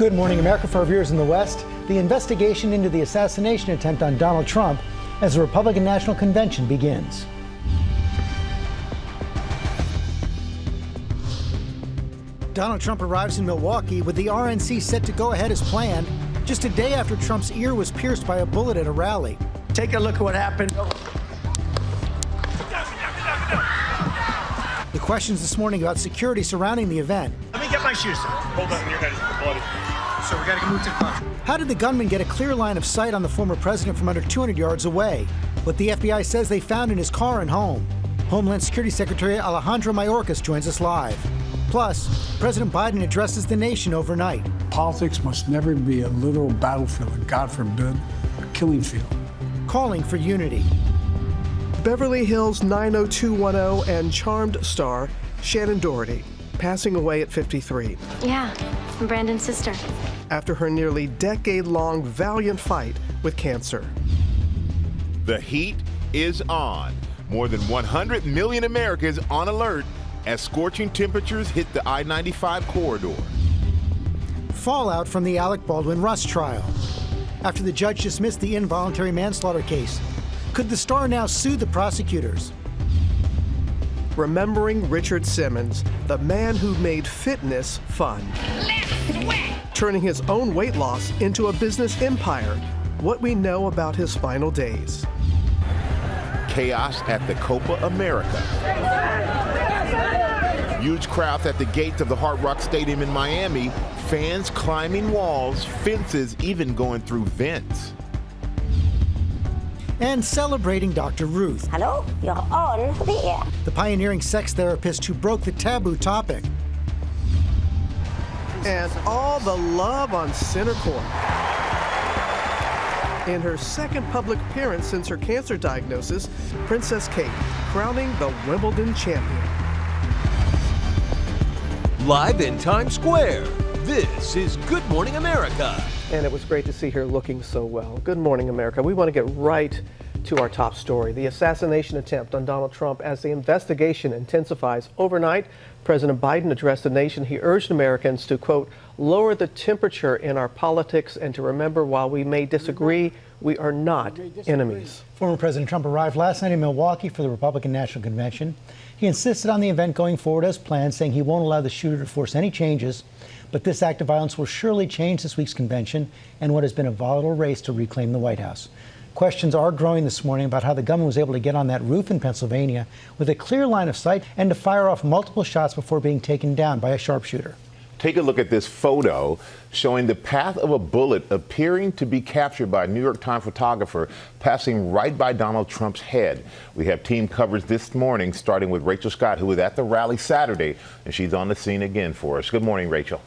Good morning, America. For our viewers in the West, the investigation into the assassination attempt on Donald Trump as the Republican National Convention begins. Donald Trump arrives in Milwaukee with the RNC set to go ahead as planned, just a day after Trump's ear was pierced by a bullet at a rally. Take a look at what happened. The questions this morning about security surrounding the event. Let me get my shoes. Hold on, your head is bloody. So we gotta move to the car. How did the gunman get a clear line of sight on the former president from under 200 yards away? What the FBI says they found in his car and home. Homeland Security Secretary Alejandro Mayorkas joins us live. Plus, President Biden addresses the nation overnight. Politics must never be a literal battlefield, and God forbid, a killing field. Calling for unity. Beverly Hills 90210 and Charmed star Shannon Doherty, passing away at 53. Yeah, I'm Brandon's sister. After her nearly decade-long valiant fight with cancer. The heat is on. More than 100 million Americans on alert as scorching temperatures hit the I-95 corridor. Fallout from the Alec Baldwin Rust trial. After the judge dismissed the involuntary manslaughter case, could the star now sue the prosecutors? Remembering Richard Simmons, the man who made fitness fun. Turning his own weight loss into a business empire. What we know about his final days. Chaos at the Copa America. Huge crowds at the gates of the Hard Rock Stadium in Miami. Fans climbing walls, fences, even going through vents. And celebrating Dr. Ruth. Hello, you're on the air. The pioneering sex therapist who broke the taboo topic. And all the love on center court. In her second public appearance since her cancer diagnosis, Princess Kate crowning the Wimbledon champion. Live in Times Square, this is Good Morning America. And it was great to see her looking so well. Good morning, America. We want to get right to our top story, the assassination attempt on Donald Trump. As the investigation intensifies overnight, President Biden addressed the nation. He urged Americans to, quote, lower the temperature in our politics and to remember while we may disagree, we are not enemies. Former President Trump arrived last night in Milwaukee for the Republican National Convention. He insisted on the event going forward as planned, saying he won't allow the shooter to force any changes. But this act of violence will surely change this week's convention and what has been a volatile race to reclaim the White House. Questions are growing this morning about how the gunman was able to get on that roof in Pennsylvania with a clear line of sight and to fire off multiple shots before being taken down by a sharpshooter. Take a look at this photo showing the path of a bullet appearing to be captured by a New York Times photographer passing right by Donald Trump's head. We have team coverage this morning, starting with Rachel Scott, who was at the rally Saturday, and she's on the scene again for us. Good morning, Rachel.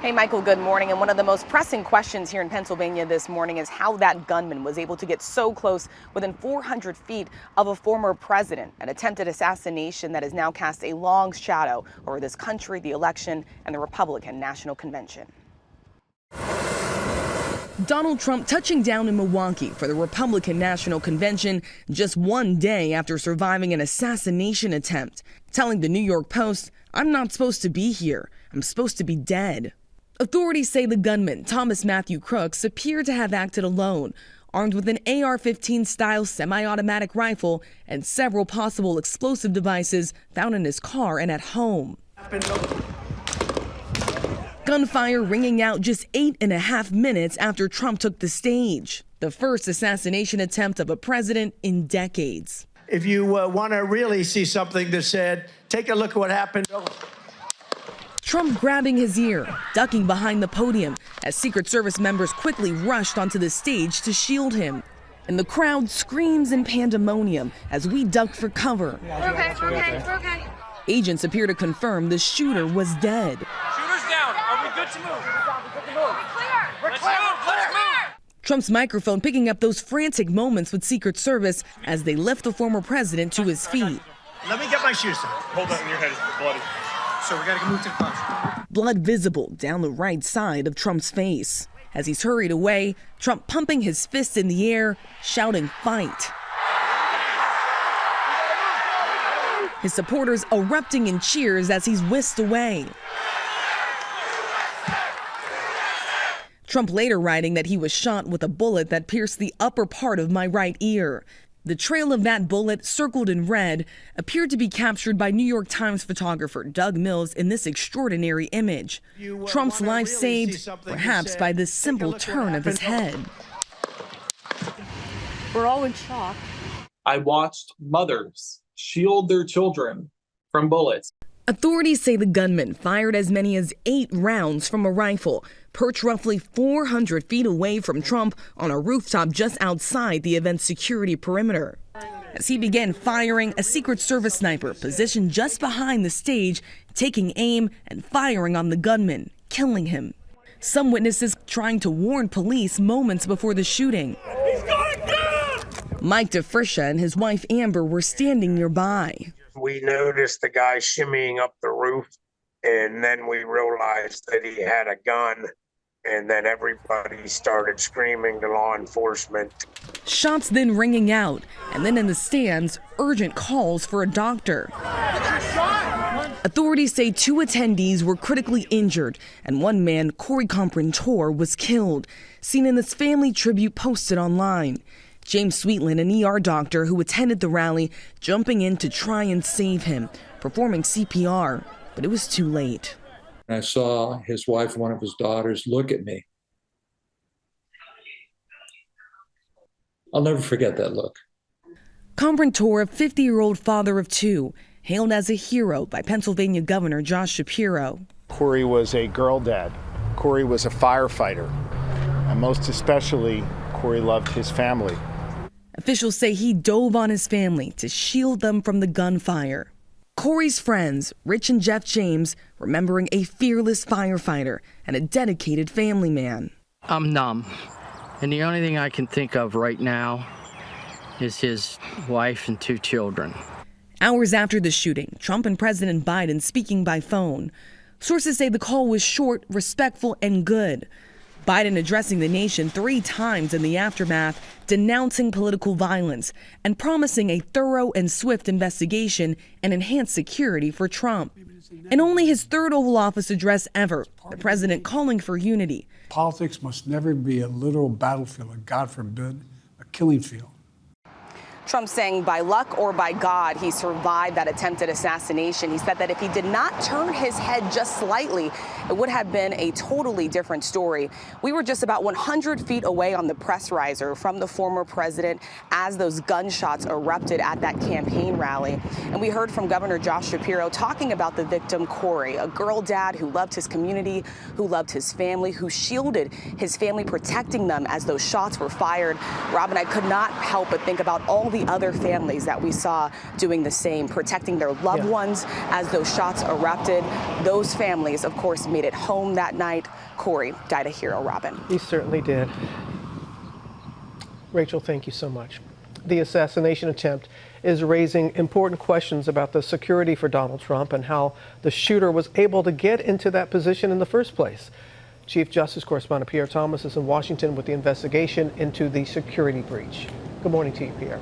Hey, Michael, good morning. And one of the most pressing questions here in Pennsylvania this morning is how that gunman was able to get so close, within 400 feet of a former president, an attempted assassination that has now cast a long shadow over this country, the election, and the Republican National Convention. Donald Trump touching down in Milwaukee for the Republican National Convention just one day after surviving an assassination attempt, telling the New York Post, "I'm not supposed to be here. I'm supposed to be dead." Authorities say the gunman, Thomas Matthew Crooks, appeared to have acted alone, armed with an AR-15 style semi-automatic rifle and several possible explosive devices found in his car and at home. Gunfire ringing out just 8.5 minutes after Trump took the stage. The first assassination attempt of a president in decades. If you want to really see something that said, take a look at what happened. Trump grabbing his ear, ducking behind the podium as Secret Service members quickly rushed onto the stage to shield him. And the crowd screams in pandemonium as we duck for cover. We're okay. Agents appear to confirm the shooter was dead. Shooter's down. Are we good to move? We're clear. Trump's microphone picking up those frantic moments with Secret Service as they lift the former president to his feet. Let me get my shoes. Hold on, your head is bloody. So we gotta move to the car. Blood visible down the right side of Trump's face. As he's hurried away, Trump pumping his fists in the air, shouting, "Fight." His supporters erupting in cheers as he's whisked away. Trump later writing that he was shot with a bullet that pierced the upper part of my right ear. The trail of that bullet, circled in red, appeared to be captured by New York Times photographer Doug Mills in this extraordinary image. Trump's life saved, perhaps by this simple turn of his head. We're all in shock. I watched mothers shield their children from bullets. Authorities say the gunman fired as many as 8 rounds from a rifle, perched roughly 400 feet away from Trump on a rooftop just outside the event's security perimeter. As he began firing, a Secret Service sniper positioned just behind the stage, taking aim and firing on the gunman, killing him. Some witnesses trying to warn police moments before the shooting. Mike DeFriscia and his wife Amber were standing nearby. We noticed the guy shimmying up the roof, and then we realized that he had a gun, and then everybody started screaming to law enforcement. Shots then ringing out, and then in the stands, urgent calls for a doctor. Authorities say 2 attendees were critically injured, and one man, Corey Comprentor, was killed, seen in this family tribute posted online. James Sweetland, an ER doctor who attended the rally, jumping in to try and save him, performing CPR, but it was too late. I saw his wife, one of his daughters, look at me. I'll never forget that look. Comprentor, a 50-year-old father of 2, hailed as a hero by Pennsylvania Governor Josh Shapiro. Corey was a girl dad. Corey was a firefighter. And most especially, Corey loved his family. Officials say he dove on his family to shield them from the gunfire. Corey's friends, Rich and Jeff James, remembering a fearless firefighter and a dedicated family man. I'm numb, and the only thing I can think of right now is his wife and 2 children. Hours after the shooting, Trump and President Biden speaking by phone. Sources say the call was short, respectful, and good. Biden addressing the nation 3 times in the aftermath, denouncing political violence and promising a thorough and swift investigation and enhanced security for Trump. In only his 3rd Oval Office address ever, the president calling for unity. Politics must never be a literal battlefield, and God forbid, a killing field. Trump saying by luck or by God, he survived that attempted assassination. He said that if he did not turn his head just slightly, it would have been a totally different story. We were just about 100 feet away on the press riser from the former president as those gunshots erupted at that campaign rally. And we heard from Governor Josh Shapiro talking about the victim, Corey, a girl dad who loved his community, who loved his family, who shielded his family, protecting them as those shots were fired. Robin, I could not help but think about all the other families that we saw doing the same, protecting their loved ones as those shots erupted. Those families, of course, made it home that night. Corey died a hero, Robin. He certainly did. Rachel, thank you so much. The assassination attempt is raising important questions about the security for Donald Trump and how the shooter was able to get into that position in the first place. Chief Justice Correspondent Pierre Thomas is in Washington with the investigation into the security breach. Good morning to you, Pierre.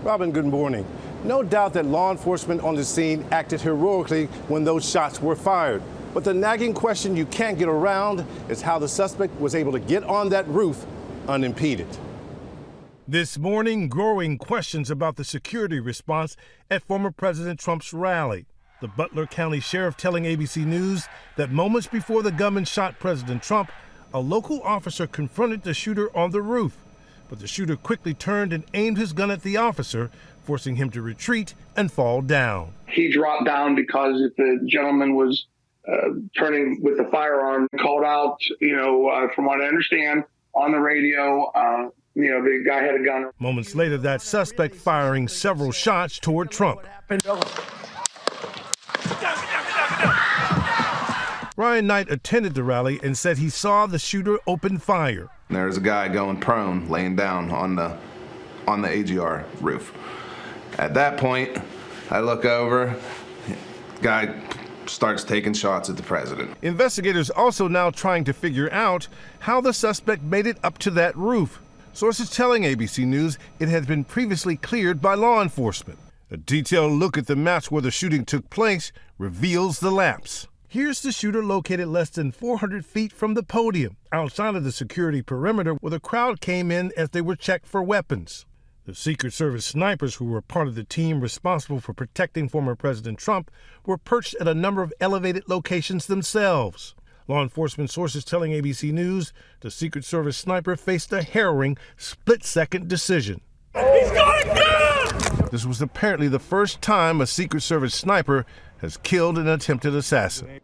Robin, good morning. No doubt that law enforcement on the scene acted heroically when those shots were fired. But the nagging question you can't get around is how the suspect was able to get on that roof unimpeded. This morning, growing questions about the security response at former President Trump's rally. The Butler County Sheriff telling ABC News that moments before the gunman shot President Trump, a local officer confronted the shooter on the roof. But the shooter quickly turned and aimed his gun at the officer, forcing him to retreat and fall down. He dropped down because the gentleman was turning with the firearm, called out, from what I understand, on the radio, the guy had a gun. Moments later, that suspect firing several shots toward Trump. Ryan Knight attended the rally and said he saw the shooter open fire. There's a guy going prone, laying down on the AGR roof. At that point, I look over, guy starts taking shots at the president. Investigators also now trying to figure out how the suspect made it up to that roof. Sources telling ABC News it had been previously cleared by law enforcement. A detailed look at the maps where the shooting took place reveals the lapse. Here's the shooter located less than 400 feet from the podium, outside of the security perimeter where the crowd came in as they were checked for weapons. The Secret Service snipers who were part of the team responsible for protecting former President Trump were perched at a number of elevated locations themselves. Law enforcement sources telling ABC News the Secret Service sniper faced a harrowing split-second decision. He's got a gun! This was apparently the first time a Secret Service sniper has killed an attempted assassin.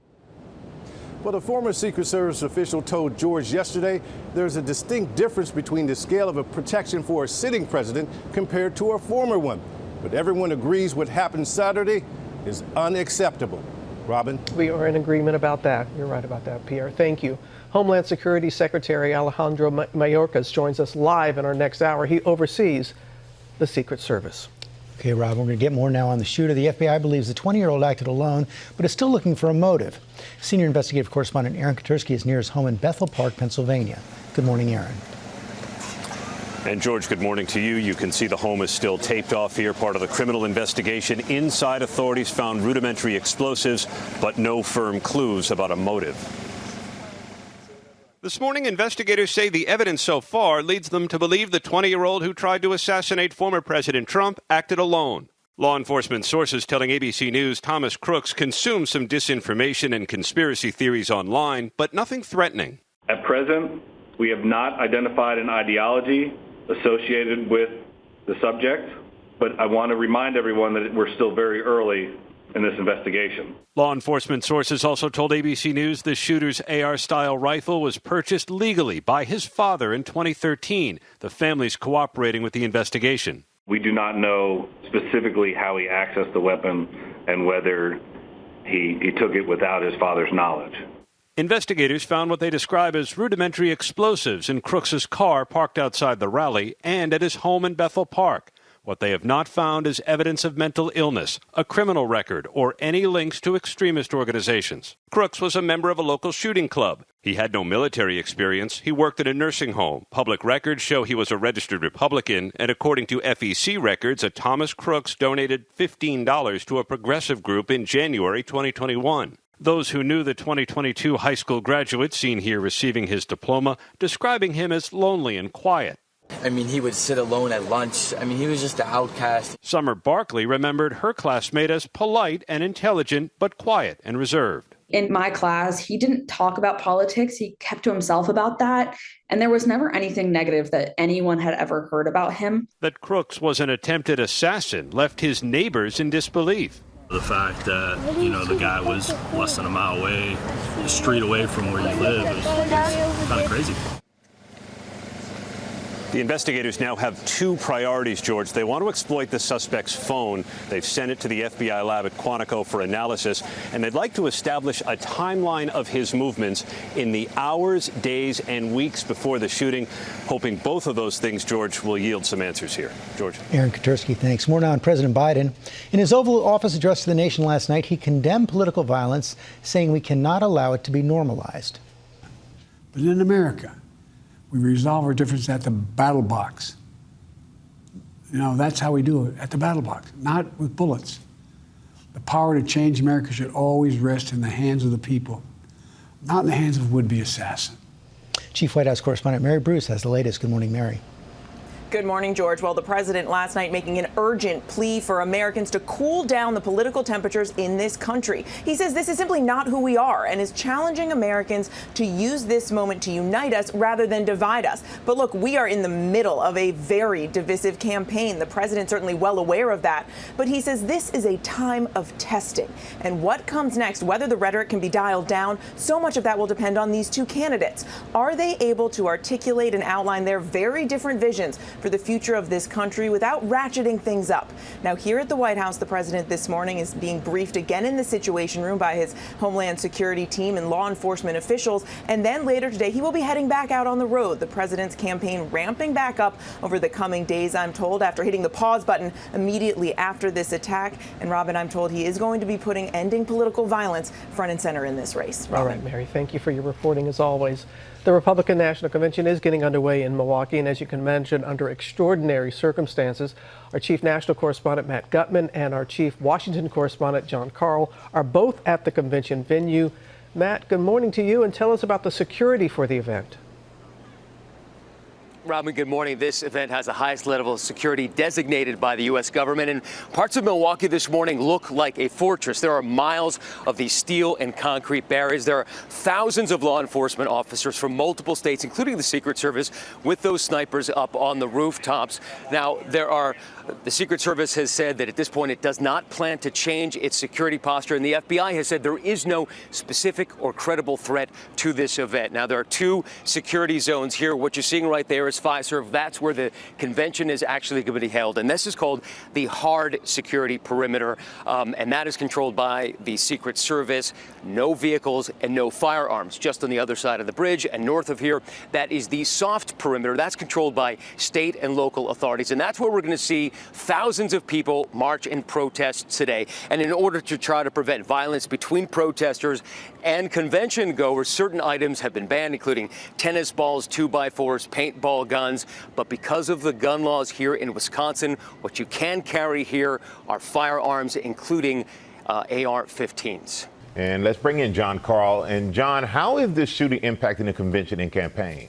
Well, a former Secret Service official told George yesterday there's a distinct difference between the scale of a protection for a sitting president compared to a former one. But everyone agrees what happened Saturday is unacceptable. Robin? We are in agreement about that. You're right about that, Pierre. Thank you. Homeland Security Secretary Alejandro Mayorkas joins us live in our next hour. He oversees the Secret Service. Okay, Rob, we're going to get more now on the shooter. The FBI believes the 20-year-old acted alone, but is still looking for a motive. Senior investigative correspondent Aaron Katersky is near his home in Bethel Park, Pennsylvania. Good morning, Aaron. And George, good morning to you. You can see the home is still taped off here, part of the criminal investigation. Inside, authorities found rudimentary explosives, but no firm clues about a motive. This morning, investigators say the evidence so far leads them to believe the 20-year-old who tried to assassinate former President Trump acted alone. Law enforcement sources telling ABC News Thomas Crooks consumed some disinformation and conspiracy theories online, but nothing threatening. At present, we have not identified an ideology associated with the subject, but I want to remind everyone that we're still very early in this investigation. Law enforcement sources also told ABC News the shooter's AR-style rifle was purchased legally by his father in 2013. The family's cooperating with the investigation. We do not know specifically how he accessed the weapon and whether he took it without his father's knowledge. Investigators found what they describe as rudimentary explosives in Crooks's car parked outside the rally and at his home in Bethel Park. What they have not found is evidence of mental illness, a criminal record, or any links to extremist organizations. Crooks was a member of a local shooting club. He had no military experience. He worked at a nursing home. Public records show he was a registered Republican, and according to FEC records, a Thomas Crooks donated $15 to a progressive group in January 2021. Those who knew the 2022 high school graduate seen here receiving his diploma, describing him as lonely and quiet. I mean, he would sit alone at lunch. I mean, he was just an outcast. Summer Barkley remembered her classmate as polite and intelligent, but quiet and reserved. In my class, he didn't talk about politics. He kept to himself about that. And there was never anything negative that anyone had ever heard about him. That Crooks was an attempted assassin left his neighbors in disbelief. The fact that, the guy was less than a mile away, a street away from where you live is kind of crazy. The investigators now have two priorities, George. They want to exploit the suspect's phone. They've sent it to the FBI lab at Quantico for analysis, and they'd like to establish a timeline of his movements in the hours, days, and weeks before the shooting, hoping both of those things, George, will yield some answers here. George. Aaron Katersky, thanks. More now on President Biden. In his Oval Office address to the nation last night, he condemned political violence, saying we cannot allow it to be normalized. But in America, we resolve our differences at the battle box. That's how we do it, at the battle box, not with bullets. The power to change America should always rest in the hands of the people, not in the hands of a would-be assassin. Chief White House correspondent Mary Bruce has the latest. Good morning, Mary. Good morning, George. Well, the president last night making an urgent plea for Americans to cool down the political temperatures in this country. He says this is simply not who we are and is challenging Americans to use this moment to unite us rather than divide us. But look, we are in the middle of a very divisive campaign. The president's certainly well aware of that. But he says this is a time of testing. And what comes next, whether the rhetoric can be dialed down, so much of that will depend on these two candidates. Are they able to articulate and outline their very different visions for the future of this country without ratcheting things up? Now, here at the White House, the president this morning is being briefed again in the Situation Room by his Homeland Security team and law enforcement officials. And then later today, he will be heading back out on the road. The president's campaign ramping back up over the coming days, I'm told, after hitting the pause button immediately after this attack. And Robin, I'm told he is going to be putting ending political violence front and center in this race. Robin. All right, Mary, thank you for your reporting as always. The Republican National Convention is getting underway in Milwaukee, and as you can imagine, under under extraordinary circumstances. Our chief national correspondent, Matt Gutman, and our chief Washington correspondent, Jon Karl, are both at the convention venue. Matt, good morning to you, and tell us about the security for the event. Robin, good morning. This event has the highest level of security designated by the U.S. government, and parts of Milwaukee this morning look like a fortress. There are miles of these steel and concrete barriers. There are thousands of law enforcement officers from multiple states, including the Secret Service, with those snipers up on the rooftops. Now, the Secret Service has said that at this point it does not plan to change its security posture, and the FBI has said there is no specific or credible threat to this event. Now, there are two security zones here. What you're seeing right there is Fiserv. That's where the convention is actually going to be held, and this is called the hard security perimeter, and that is controlled by the Secret Service. No vehicles and no firearms. Just on the other side of the bridge and north of here, that is the soft perimeter. That's controlled by state and local authorities, and that's where we're going to see thousands of people march in protest today. And in order to try to prevent violence between protesters and convention goers, certain items have been banned, including tennis balls, 2x4s, paintball guns. But because of the gun laws here in Wisconsin, what you can carry here are firearms, including AR-15s. And let's bring in Jon Karl. And Jon, how is this shooting impacting the convention and campaign?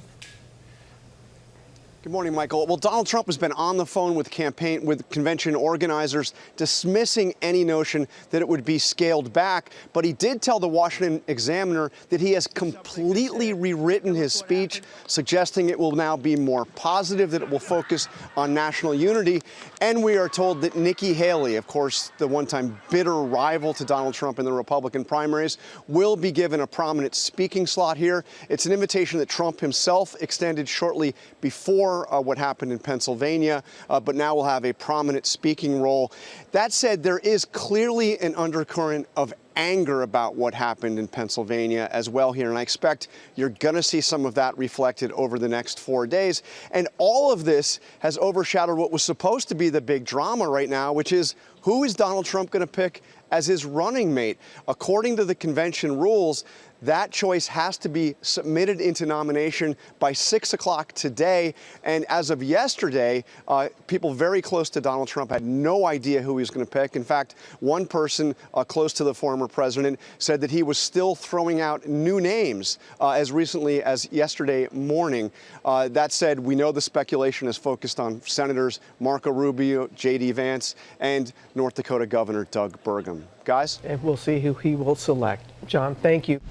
Good morning, Michael. Well, Donald Trump has been on the phone with convention organizers, dismissing any notion that it would be scaled back. But he did tell the Washington Examiner that he has completely rewritten his speech, suggesting it will now be more positive, that it will focus on national unity. And we are told that Nikki Haley, of course, the one-time bitter rival to Donald Trump in the Republican primaries, will be given a prominent speaking slot here. It's an invitation that Trump himself extended shortly before what happened in Pennsylvania, but now will have a prominent speaking role. That said, there is clearly an undercurrent of anger about what happened in Pennsylvania as well here, and I expect you're going to see some of that reflected over the next 4 days. And all of this has overshadowed what was supposed to be the big drama right now, which is who is Donald Trump going to pick as his running mate? According to the convention rules, that choice has to be submitted into nomination by 6 o'clock today. And as of yesterday, people very close to Donald Trump had no idea who he was going to pick. In fact, one person close to the former president said that he was still throwing out new names as recently as yesterday morning. That said, we know the speculation is focused on Senators Marco Rubio, J.D. Vance, and North Dakota Governor Doug Burgum. Guys? And we'll see who he will select. Jon, thank you.